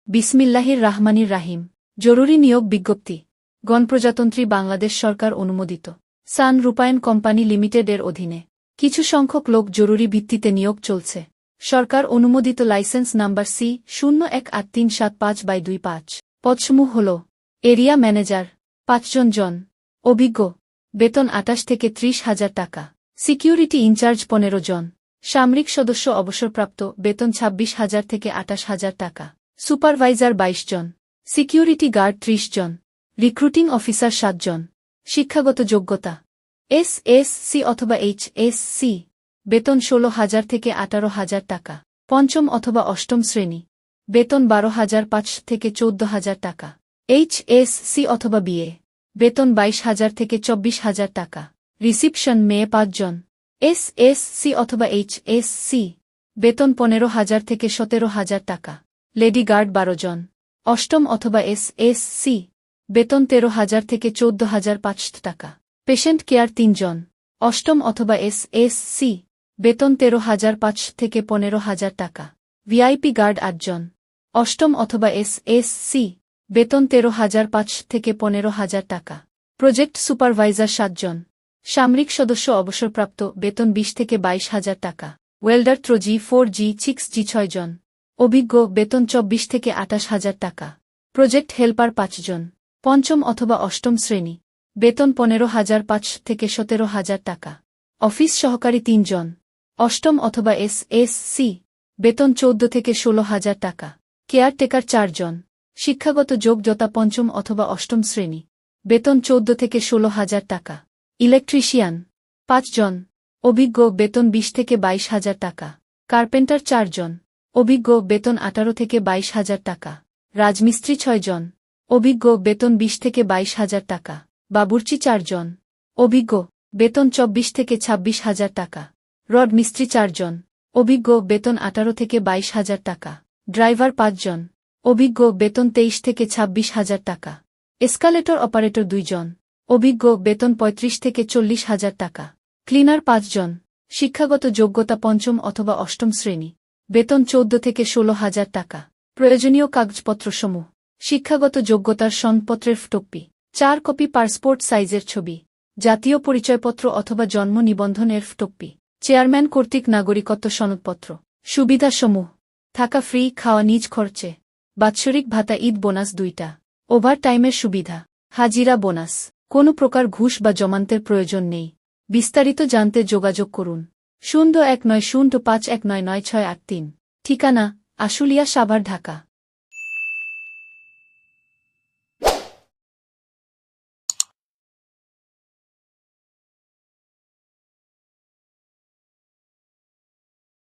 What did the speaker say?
বিসমিল্লাহির রাহমানির রাহিম। জরুরি নিয়োগ বিজ্ঞপ্তি। গণপ্রজাতন্ত্রী বাংলাদেশ সরকার অনুমোদিত সান রূপায়ণ কোম্পানি লিমিটেডের অধীনে কিছু সংখ্যক লোক জরুরি ভিত্তিতে নিয়োগ চলছে। সরকার অনুমোদিত লাইসেন্স নাম্বার C018375/25। পদসমূহ হল এরিয়া ম্যানেজার 5 জন, অভিজ্ঞ, বেতন 28 থেকে 30,000 টাকা। সিকিউরিটি ইনচার্জ 15 জন, সামরিক সদস্য অবসরপ্রাপ্ত, বেতন 26,000 থেকে 28,000 টাকা। সুপারভাইজার 22 জন, সিকিউরিটি গার্ড 30 জন, রিক্রুটিং অফিসার 7 জন। শিক্ষাগত যোগ্যতা SSC অথবা HSC, বেতন 16,000 থেকে 18,000 টাকা। পঞ্চম অথবা অষ্টম শ্রেণী, বেতন 12,500 থেকে 14,000 টাকা। HSC অথবা BA, বেতন 22,000 থেকে 24,000 টাকা। রিসিপশন মেয়ে 5 জন। SSC অথবা HSC, বেতন 15,000 থেকে 17,000 টাকা। লেডি গার্ড 12 জন। অষ্টম অথবা SSC, বেতন 13,000 থেকে 14,500 টাকা। পেশেন্ট কেয়ার 3 জন। অষ্টম অথবা SSC, বেতন 13,500 থেকে 15,000 টাকা। ভিআইপি গার্ড 8 জন। অষ্টম অথবা SSC, বেতন 13,500 থেকে 15,000 টাকা। প্রজেক্ট সুপারভাইজার 7 জন। সামরিক সদস্য অবসরপ্রাপ্ত, বেতন 20 থেকে 22,000 টাকা। ওয়েল্ডার 3G 4G 6G 6 জন, অভিজ্ঞ, বেতন 24 থেকে 28,000 টাকা। প্রজেক্ট হেল্পার 5 জন। পঞ্চম অথবা অষ্টম শ্রেণী, বেতন 15,500 থেকে 17,000 টাকা। অফিস সহকারী 3 জন। অষ্টম অথবা SSC, বেতন 14 থেকে 16,000 টাকা। কেয়ারটেকার 4 জন। শিক্ষাগত যোগ্যতা পঞ্চম অথবা অষ্টম শ্রেণী, বেতন 14 থেকে 16,000 টাকা। ইলেকট্রিশিয়ান 5 জন, অভিজ্ঞ, বেতন 20 থেকে 22,000 টাকা। কার্পেন্টার 4 জন, অভিজ্ঞ, বেতন 18 থেকে 22,000 টাকা। রাজমিস্ত্রি 6 জন, অভিজ্ঞ, বেতন 20 থেকে 22,000 টাকা। বাবুর্চি 4 জন, অভিজ্ঞ, বেতন 24 থেকে 26,000 টাকা। রড মিস্ত্রি 4 জন, অভিজ্ঞ, বেতন 18 থেকে 22,000 টাকা। ড্রাইভার 5 জন, অভিজ্ঞ, বেতন 23 থেকে 26,000 টাকা। এসকালেটর অপারেটর 2 জন, অভিজ্ঞ, বেতন 35 থেকে 40,000 টাকা। ক্লিনার 5 জন। শিক্ষাগত যোগ্যতা পঞ্চম অথবা অষ্টম শ্রেণী, বেতন 14 থেকে 16,000 টাকা। প্রয়োজনীয় কাগজপত্রসমূহ: শিক্ষাগত যোগ্যতার সনদপত্রের ফটোকপি, 4 কপি পাসপোর্ট সাইজের ছবি, জাতীয় পরিচয়পত্র অথবা জন্ম নিবন্ধনের ফটোকপি, চেয়ারম্যান কর্তৃক নাগরিকত্ব সনদপত্র। সুবিধাসমূহ: থাকা ফ্রি, খাওয়া নিজ খরচে, বাৎসরিক ভাতা, ঈদ বোনাস 2টা, ওভার টাইমের সুবিধা, হাজিরা বোনাস। কোনো প্রকার ঘুষ বা জমানতের প্রয়োজন নেই। বিস্তারিত জানতে যোগাযোগ করুন 019051999683। ঠিকানা: আশুলিয়া, সাভার, ঢাকা।